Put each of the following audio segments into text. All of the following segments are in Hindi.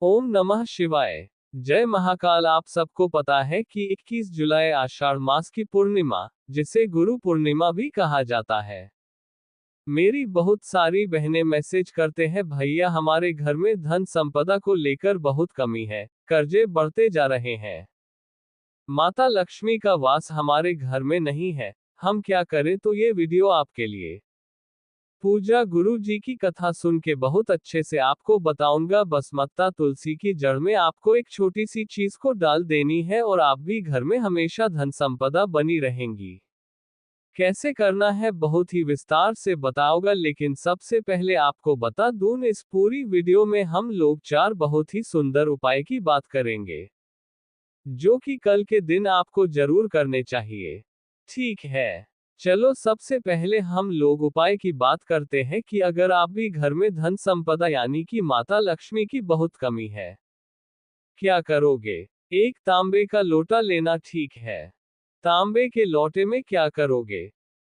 ओम नमः शिवाय। जय महाकाल। आप सबको पता है कि 21 जुलाई आषाढ़ मास की पूर्णिमा, जिसे गुरु पूर्णिमा भी कहा जाता है। मेरी बहुत सारी बहनें मैसेज करते हैं, भैया हमारे घर में धन संपदा को लेकर बहुत कमी है, कर्जे बढ़ते जा रहे हैं। माता लक्ष्मी का वास हमारे घर में नहीं है, हम क्या करें? तो ये वीडियो आपके लिए। पूजा गुरु जी की कथा सुन के बहुत अच्छे से आपको बताऊंगा। बसमत्ता तुलसी की जड़ में आपको एक छोटी सी चीज को डाल देनी है और आप भी घर में हमेशा धन संपदा बनी रहेंगी। कैसे करना है बहुत ही विस्तार से बताऊंगा, लेकिन सबसे पहले आपको बता दूं, इस पूरी वीडियो में हम लोग 4 बहुत ही सुंदर उपाय की बात करेंगे, जो कि कल के दिन आपको जरूर करने चाहिए। ठीक है, चलो सबसे पहले हम लोग उपाय की बात करते हैं कि अगर आप भी घर में धन संपदा यानी कि माता लक्ष्मी की बहुत कमी है, क्या करोगे? एक तांबे का लोटा लेना। ठीक है, तांबे के लोटे में क्या करोगे?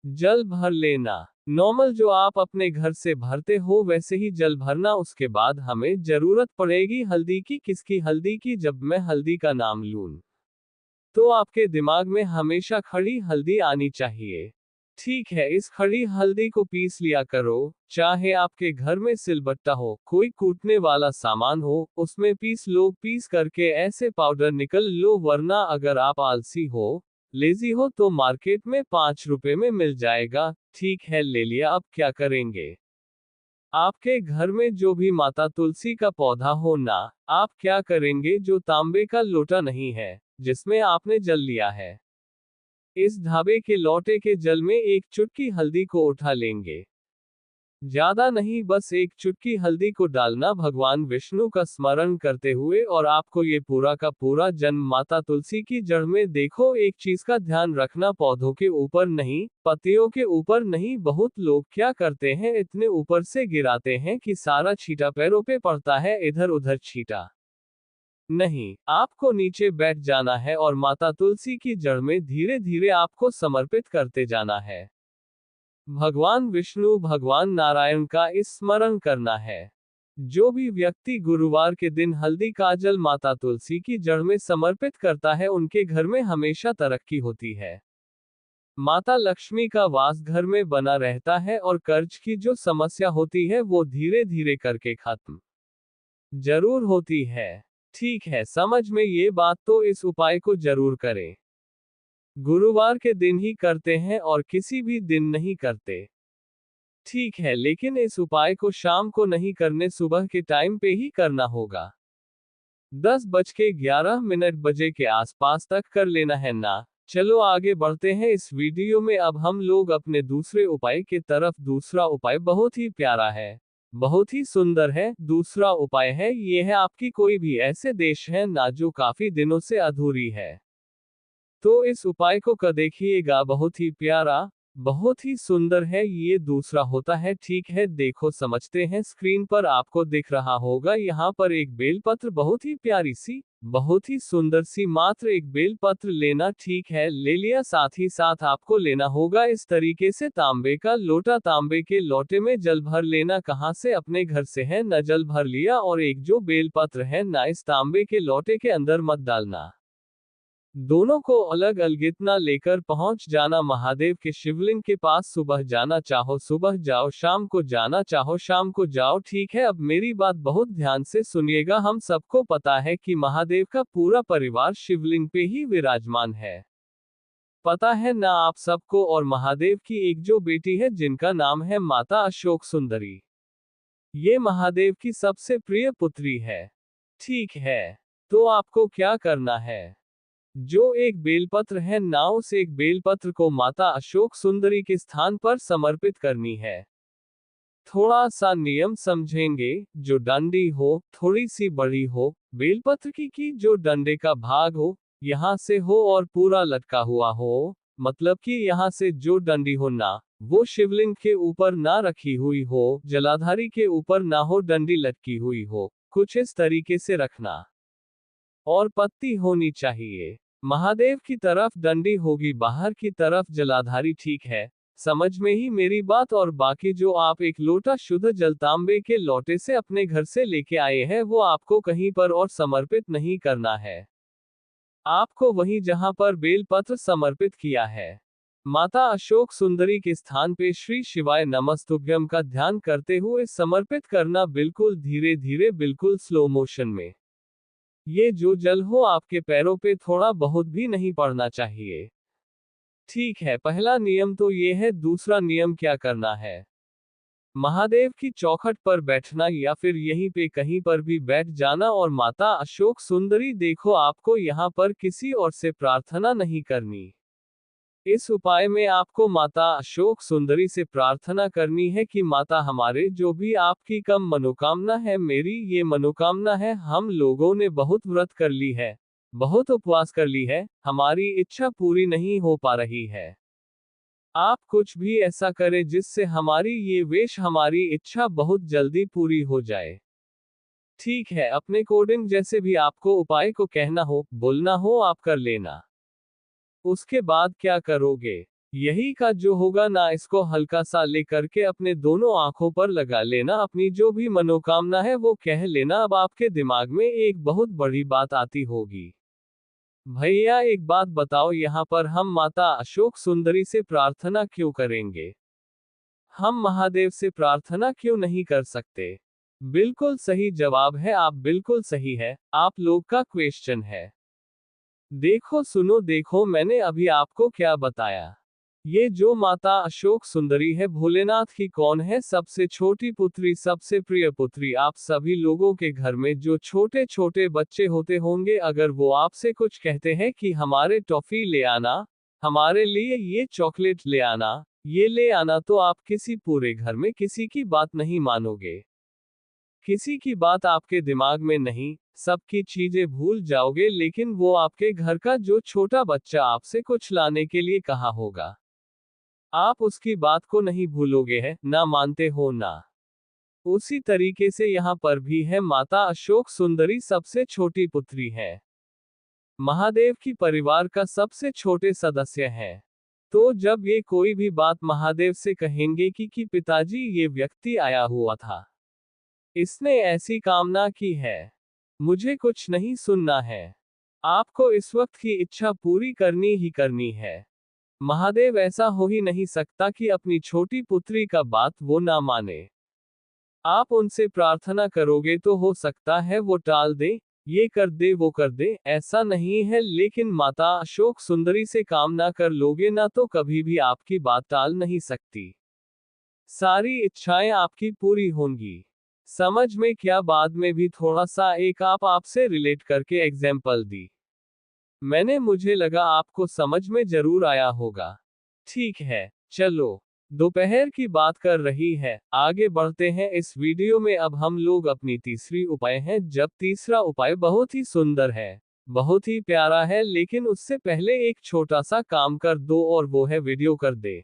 जल भर लेना। नॉर्मल जो आप अपने घर से भरते हो वैसे ही जल भरना। उसके बाद हमें जरूरत पड़ेगी हल्दी की। किसकी हल्दी की? जब मैं हल्दी का नाम लूं तो आपके दिमाग में हमेशा खड़ी हल्दी आनी चाहिए। ठीक है, इस खड़ी हल्दी को पीस लिया करो। चाहे आपके घर में सिलबट्टा हो, कोई कूटने वाला सामान हो, उसमें पीस लो। पीस करके ऐसे पाउडर निकल लो, वरना अगर आप आलसी हो, लेजी हो, तो मार्केट में 5 रुपए में मिल जाएगा। ठीक है, ले लिया। अब क्या करेंगे? आपके घर में जो भी माता तुलसी का पौधा हो ना, आप क्या करेंगे? जो तांबे का लोटा नहीं है, जिसमें आपने जल लिया है, इस ढाबे के लोटे के जल में एक चुटकी हल्दी को उठा लेंगे। ज्यादा नहीं, बस एक चुटकी हल्दी को डालना, भगवान विष्णु का स्मरण करते हुए, और आपको ये पूरा का पूरा जन्म माता तुलसी की जड़ में। देखो, एक चीज का ध्यान रखना, पौधों के ऊपर नहीं, पत्तियों के ऊपर नहीं। बहुत लोग क्या करते हैं, इतने ऊपर से गिराते हैं कि सारा छींटा पैरों पे पड़ता है, इधर उधर छींटा नहीं। आपको नीचे बैठ जाना है और माता तुलसी की जड़ में धीरे धीरे आपको समर्पित करते जाना है। भगवान विष्णु, भगवान नारायण का स्मरण करना है। जो भी व्यक्ति गुरुवार के दिन हल्दी का जल माता तुलसी की जड़ में समर्पित करता है, उनके घर में हमेशा तरक्की होती है। माता लक्ष्मी का वास घर में बना रहता है और कर्ज की जो समस्या होती है वो धीरे धीरे करके खत्म जरूर होती है। ठीक है, समझ में ये बात? तो इस उपाय को जरूर करें। गुरुवार के दिन ही करते हैं और किसी भी दिन नहीं करते। ठीक है, लेकिन इस उपाय को शाम को नहीं करने, सुबह के टाइम पे ही करना होगा। 10:11 बजे के आसपास तक कर लेना है ना। चलो आगे बढ़ते हैं इस वीडियो में। अब हम लोग अपने दूसरे उपाय के तरफ। दूसरा उपाय बहुत ही प्यारा है, बहुत ही सुंदर है। दूसरा उपाय है, ये है आपकी कोई भी ऐसे देश है ना जो काफी दिनों से अधूरी है, तो इस उपाय को कर देखिएगा। बहुत ही प्यारा, बहुत ही सुंदर है। ये दूसरा होता है। ठीक है, देखो समझते हैं। स्क्रीन पर आपको दिख रहा होगा, यहाँ पर एक बेलपत्र, बहुत ही प्यारी सी, बहुत ही सुंदर सी, मात्र एक बेलपत्र लेना। ठीक है, ले लिया। साथ ही साथ आपको लेना होगा इस तरीके से तांबे का लोटा। तांबे के लोटे में जल भर लेना। कहाँ से? अपने घर से है ना, जल भर लिया। और एक जो बेलपत्र है ना, इस तांबे के लोटे के अंदर मत डालना। दोनों को अलग अलगितना लेकर पहुंच जाना महादेव के शिवलिंग के पास। सुबह जाना चाहो सुबह जाओ, शाम को जाना चाहो शाम को जाओ। ठीक है, अब मेरी बात बहुत ध्यान से सुनिएगा। हम सबको पता है कि महादेव का पूरा परिवार शिवलिंग पे ही विराजमान है, पता है ना आप सबको। और महादेव की एक जो बेटी है जिनका नाम है माता अशोक सुंदरी, ये महादेव की सबसे प्रिय पुत्री है। ठीक है, तो आपको क्या करना है? जो एक बेलपत्र है ना, उस एक बेलपत्र को माता अशोक सुंदरी के स्थान पर समर्पित करनी है। थोड़ा सा नियम समझेंगे। जो डंडी हो, थोड़ी सी बड़ी हो, बेलपत्र की जो डंडे का भाग हो, यहाँ से हो और पूरा लटका हुआ हो, मतलब कि यहाँ से जो डंडी हो ना, वो शिवलिंग के ऊपर ना रखी हुई हो, जलाधारी के ऊपर ना हो, डंडी लटकी हुई हो, कुछ इस तरीके से रखना। और पत्ती होनी चाहिए। महादेव की तरफ डंडी होगी, बाहर की तरफ जलाधारी। ठीक है, समझ में ही मेरी बात। और बाकी जो आप एक लोटा शुद्ध जल तांबे के लोटे से अपने घर से लेके आए हैं, वो आपको कहीं पर और समर्पित नहीं करना है। आपको वहीं जहां पर बेलपत्र समर्पित किया है, माता अशोक सुंदरी के स्थान पे श्री शिवाय नमस्तुभ्यम का ध्यान करते हुए समर्पित करना, बिल्कुल धीरे धीरे, बिल्कुल स्लो मोशन में। ये जो जल हो आपके पैरों पे थोड़ा बहुत भी नहीं पड़ना चाहिए। ठीक है, पहला नियम तो ये है। दूसरा नियम क्या करना है? महादेव की चौखट पर बैठना या फिर यहीं पे कहीं पर भी बैठ जाना और माता अशोक सुंदरी देखो, आपको यहाँ पर किसी और से प्रार्थना नहीं करनी। इस उपाय में आपको माता अशोक सुंदरी से प्रार्थना करनी है कि माता, हमारे जो भी आपकी कम मनोकामना है, मेरी ये मनोकामना है, हम लोगों ने बहुत व्रत कर ली है, बहुत उपवास कर ली है, हमारी इच्छा पूरी नहीं हो पा रही है। आप कुछ भी ऐसा करें जिससे हमारी ये विश, हमारी इच्छा बहुत जल्दी पूरी हो जाए। ठीक है, अपने कोडिंग जैसे भी आपको उपाय को कहना हो, बोलना हो, आप कर लेना। उसके बाद क्या करोगे? यही का जो होगा ना, इसको हल्का सा लेकर के अपने दोनों आंखों पर लगा लेना, अपनी जो भी मनोकामना है वो कह लेना। अब आपके दिमाग में एक बहुत बड़ी बात आती होगी, भैया एक बात बताओ, यहाँ पर हम माता अशोक सुंदरी से प्रार्थना क्यों करेंगे? हम महादेव से प्रार्थना क्यों नहीं कर सकते? बिल्कुल सही जवाब है, आप बिल्कुल सही है, आप लोग का क्वेश्चन है। देखो सुनो देखो, मैंने अभी आपको क्या बताया। ये जो माता अशोक सुंदरी है, भोलेनाथ की कौन है? सबसे छोटी पुत्री, सबसे प्रिय पुत्री। आप सभी लोगों के घर में जो छोटे छोटे बच्चे होते होंगे, अगर वो आपसे कुछ कहते हैं कि हमारे टॉफी ले आना, हमारे लिए ये चॉकलेट ले आना, ये ले आना, तो आप किसी पूरे घर में किसी की बात नहीं मानोगे। किसी की बात आपके दिमाग में नहीं, सबकी चीजें भूल जाओगे, लेकिन वो आपके घर का जो छोटा बच्चा आपसे कुछ लाने के लिए कहा होगा, आप उसकी बात को नहीं भूलोगे, है ना? मानते हो ना? उसी तरीके से यहाँ पर भी है, माता अशोक सुंदरी सबसे छोटी पुत्री है, महादेव की परिवार का सबसे छोटे सदस्य है। तो जब ये कोई भी बात महादेव से कहेंगे कि पिताजी, ये व्यक्ति आया हुआ था, इसने ऐसी कामना की है, मुझे कुछ नहीं सुनना है, आपको इस वक्त की इच्छा पूरी करनी ही करनी है। महादेव ऐसा हो ही नहीं सकता कि अपनी छोटी पुत्री का बात वो ना माने। आप उनसे प्रार्थना करोगे तो हो सकता है वो टाल दे, ये कर दे, वो कर दे, ऐसा नहीं है, लेकिन माता अशोक सुंदरी से कामना कर लोगे ना, तो कभी भी आपकी बात टाल नहीं सकती। सारी इच्छाएं आपकी पूरी होंगी। समझ में क्या? बाद में भी थोड़ा सा एक आपसे रिलेट करके एग्जाम्पल दी मैंने, मुझे लगा आपको समझ में जरूर आया होगा। ठीक है, चलो, दोपहर की बात कर रही है, आगे बढ़ते हैं इस वीडियो में। अब हम लोग अपनी तीसरी उपाय हैं, जब तीसरा उपाय बहुत ही सुंदर है, बहुत ही प्यारा है, लेकिन उससे पहले एक छोटा सा काम कर दो, और वो है वीडियो कर दे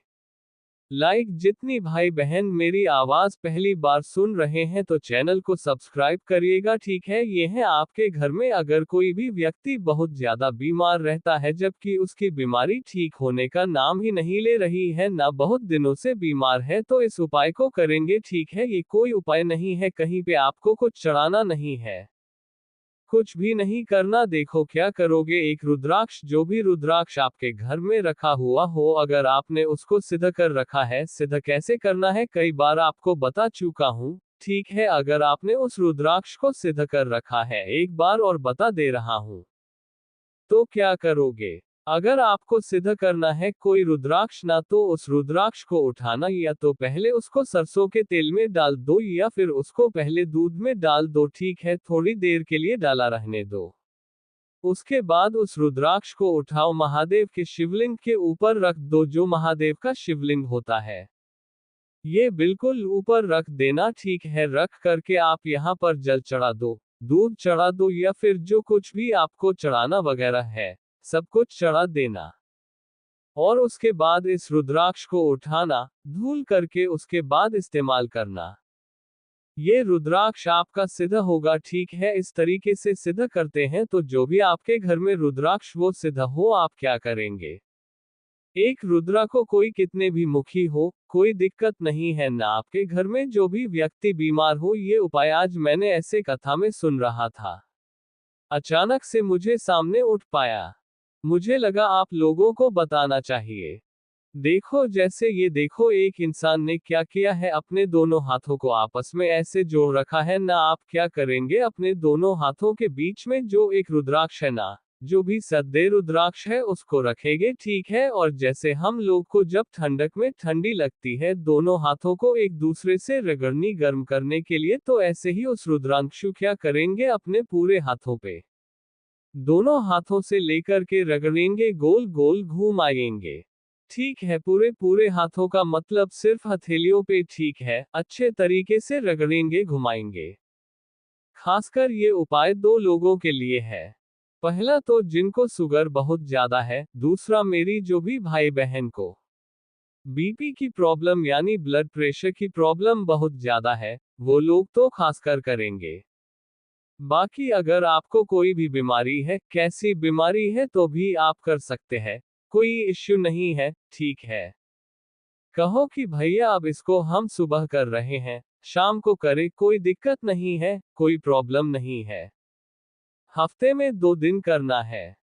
लाइक। जितनी भाई बहन मेरी आवाज पहली बार सुन रहे हैं तो चैनल को सब्सक्राइब करिएगा, ठीक है? ये है, आपके घर में अगर कोई भी व्यक्ति बहुत ज्यादा बीमार रहता है, जबकि उसकी बीमारी ठीक होने का नाम ही नहीं ले रही है, ना बहुत दिनों से बीमार है, तो इस उपाय को करेंगे, ठीक है? ये कोई उपाय नहीं है, कहीं पे आपको कुछ चढ़ाना नहीं है, कुछ भी नहीं करना। देखो क्या करोगे, एक रुद्राक्ष, जो भी रुद्राक्ष आपके घर में रखा हुआ हो, अगर आपने उसको सिद्ध कर रखा है, सिद्ध कैसे करना है कई बार आपको बता चुका हूं, ठीक है? अगर आपने उस रुद्राक्ष को सिद्ध कर रखा है, एक बार और बता दे रहा हूं, तो क्या करोगे? अगर आपको सिद्ध करना है कोई रुद्राक्ष ना, तो उस रुद्राक्ष को उठाना, या तो पहले उसको सरसों के तेल में डाल दो, या फिर उसको पहले दूध में डाल दो, ठीक है? थोड़ी देर के लिए डाला रहने दो। उसके बाद उस रुद्राक्ष को उठाओ, महादेव के शिवलिंग के ऊपर रख दो, जो महादेव का शिवलिंग होता है, ये बिल्कुल ऊपर रख देना, ठीक है? रख करके आप यहाँ पर जल चढ़ा दो, दूध चढ़ा दो, या फिर जो कुछ भी आपको चढ़ाना वगैरह है, सब कुछ चढ़ा देना। और उसके बाद इस रुद्राक्ष को उठाना, धूल करके उसके बाद इस्तेमाल करना। ये रुद्राक्ष आपका सिद्ध होगा, ठीक है? इस तरीके से सिद्ध करते हैं तो जो भी आपके घर में रुद्राक्ष वो सिद्ध हो। आप क्या करेंगे? एक रुद्रा को कोई कितने भी मुखी हो, कोई दिक्कत नहीं है ना। आपके घर में जो भी व्यक्ति बीमार हो, ये उपाय आज मैंने ऐसे कथा में सुन रहा था, अचानक से मुझे सामने उठ पाया। मुझे लगा आप लोगों को बताना चाहिए। देखो, जैसे ये देखो, एक इंसान ने क्या किया है, अपने दोनों हाथों को आपस में ऐसे जोड़ रखा है ना। आप क्या करेंगे, अपने दोनों हाथों के बीच में जो एक रुद्राक्ष है ना, जो भी सद्दे रुद्राक्ष है, उसको रखेंगे, ठीक है। और जैसे हम लोग को जब ठंडक में ठंडी लगती है, दोनों हाथों को एक दूसरे से रगड़नी गर्म करने के लिए, तो ऐसे ही उस रुद्रांशु क्या करेंगे, अपने पूरे हाथों पे दोनों हाथों से लेकर के रगड़ेंगे, गोल गोल घुमाएंगे। ठीक है, पूरे पूरे हाथों का मतलब सिर्फ हथेलियों पे, ठीक है। अच्छे तरीके से रगड़ेंगे, घुमाएंगे। खासकर ये उपाय दो लोगों के लिए है। पहला तो जिनको शुगर बहुत ज्यादा है, दूसरा मेरी जो भी भाई बहन को बीपी की प्रॉब्लम यानी ब्लड प्रेशर की प्रॉब्लम बहुत ज्यादा है, वो लोग तो खासकर करेंगे। बाकी अगर आपको कोई भी बीमारी है, कैसी बीमारी है, तो भी आप कर सकते हैं, कोई इश्यू नहीं है, ठीक है। कहो कि भैया अब इसको हम सुबह कर रहे हैं, शाम को करें, कोई दिक्कत नहीं है, कोई प्रॉब्लम नहीं है। हफ्ते में 2 दिन करना है।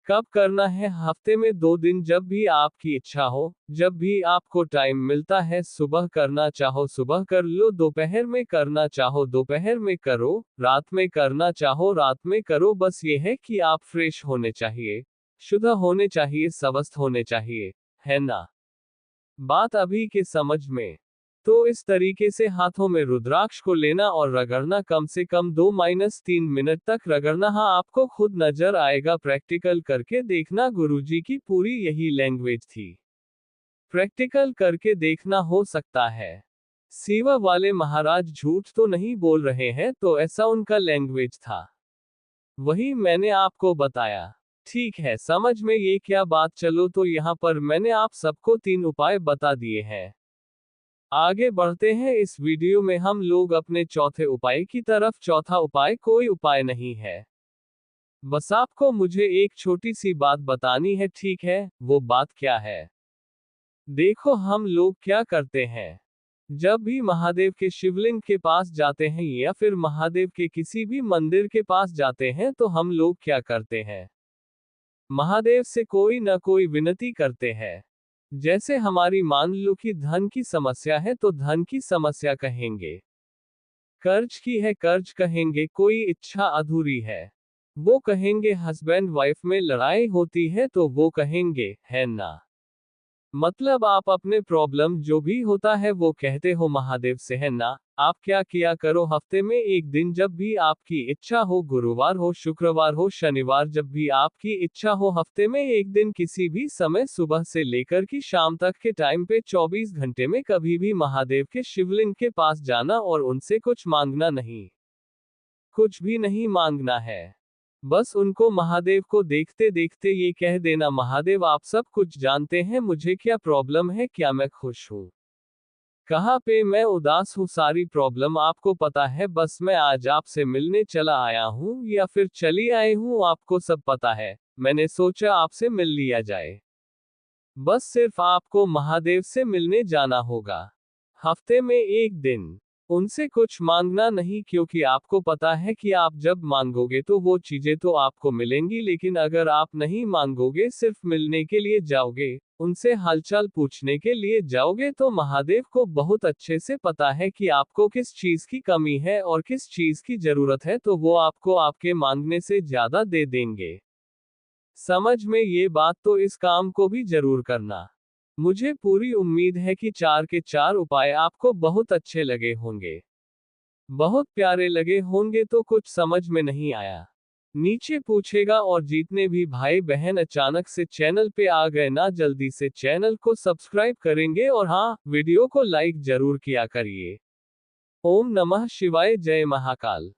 कब करना है? हफ्ते में 2 दिन, जब भी आपकी इच्छा हो, जब भी आपको टाइम मिलता है। सुबह करना चाहो सुबह कर लो, दोपहर में करना चाहो दोपहर में करो, रात में करना चाहो रात में करो। बस ये है कि आप फ्रेश होने चाहिए, शुद्ध होने चाहिए, स्वस्थ होने चाहिए, है ना? बात अभी के समझ में? तो इस तरीके से हाथों में रुद्राक्ष को लेना और रगड़ना, कम से कम 2-3 मिनट तक रगड़ना। हाँ, आपको खुद नजर आएगा, प्रैक्टिकल करके देखना। गुरुजी की पूरी यही लैंग्वेज थी, प्रैक्टिकल करके देखना, हो सकता है सेवा वाले महाराज झूठ तो नहीं बोल रहे हैं, तो ऐसा उनका लैंग्वेज था, वही मैंने आपको बताया। ठीक है, समझ में ये क्या बात? चलो, तो यहाँ पर मैंने आप सबको 3 उपाय बता दिए हैं। आगे बढ़ते हैं इस वीडियो में हम लोग अपने चौथे उपाय की तरफ। चौथा उपाय कोई उपाय नहीं है, बस आपको मुझे एक छोटी सी बात बतानी है, ठीक है? वो बात क्या है? देखो, हम लोग क्या करते हैं, जब भी महादेव के शिवलिंग के पास जाते हैं या फिर महादेव के किसी भी मंदिर के पास जाते हैं, तो हम लोग क्या करते हैं, महादेव से कोई ना कोई विनती करते हैं। जैसे हमारी मान लो कि धन की समस्या है, तो धन की समस्या कहेंगे, कर्ज की है कर्ज कहेंगे, कोई इच्छा अधूरी है वो कहेंगे, हस्बैंड वाइफ में लड़ाई होती है तो वो कहेंगे, है ना? मतलब आप अपने प्रॉब्लम जो भी होता है वो कहते हो महादेव से, है ना? आप क्या किया करो, हफ्ते में 1 दिन, जब भी आपकी इच्छा हो, गुरुवार हो, शुक्रवार हो, शनिवार, जब भी आपकी इच्छा हो, हफ्ते में 1 दिन किसी भी समय, सुबह से लेकर की शाम तक के टाइम पे 24 घंटे में कभी भी महादेव के शिवलिंग के पास जाना और उनसे कुछ मांगना नहीं, कुछ भी नहीं मांगना है। बस उनको, महादेव को देखते देखते ये कह देना, महादेव आप सब कुछ जानते हैं, मुझे क्या प्रॉब्लम है, क्या मैं खुश हूँ, कहाँ पे मैं उदास हूँ, सारी प्रॉब्लम आपको पता है। बस मैं आज आपसे मिलने चला आया हूँ या फिर चली आई हूँ, आपको सब पता है, मैंने सोचा आपसे मिल लिया जाए। बस सिर्फ आपको महादेव से मिलने जाना होगा, हफ्ते में 1 दिन। उनसे कुछ मांगना नहीं, क्योंकि आपको पता है कि आप जब मांगोगे तो वो चीजें तो आपको मिलेंगी। लेकिन अगर आप नहीं मांगोगे, सिर्फ मिलने के लिए जाओगे, उनसे हालचाल पूछने के लिए जाओगे, तो महादेव को बहुत अच्छे से पता है कि आपको किस चीज की कमी है और किस चीज की जरूरत है, तो वो आपको आपके मांगने से ज्यादा दे देंगे। समझ में ये बात? तो इस काम को भी जरूर करना। मुझे पूरी उम्मीद है कि 4 के 4 उपाय आपको बहुत अच्छे लगे होंगे, बहुत प्यारे लगे होंगे। तो कुछ समझ में नहीं आया, नीचे पूछेगा। और जितने भी भाई बहन अचानक से चैनल पे आ गए ना, जल्दी से चैनल को सब्सक्राइब करेंगे, और हाँ, वीडियो को लाइक जरूर किया करिए। ओम नमः शिवाय, जय महाकाल।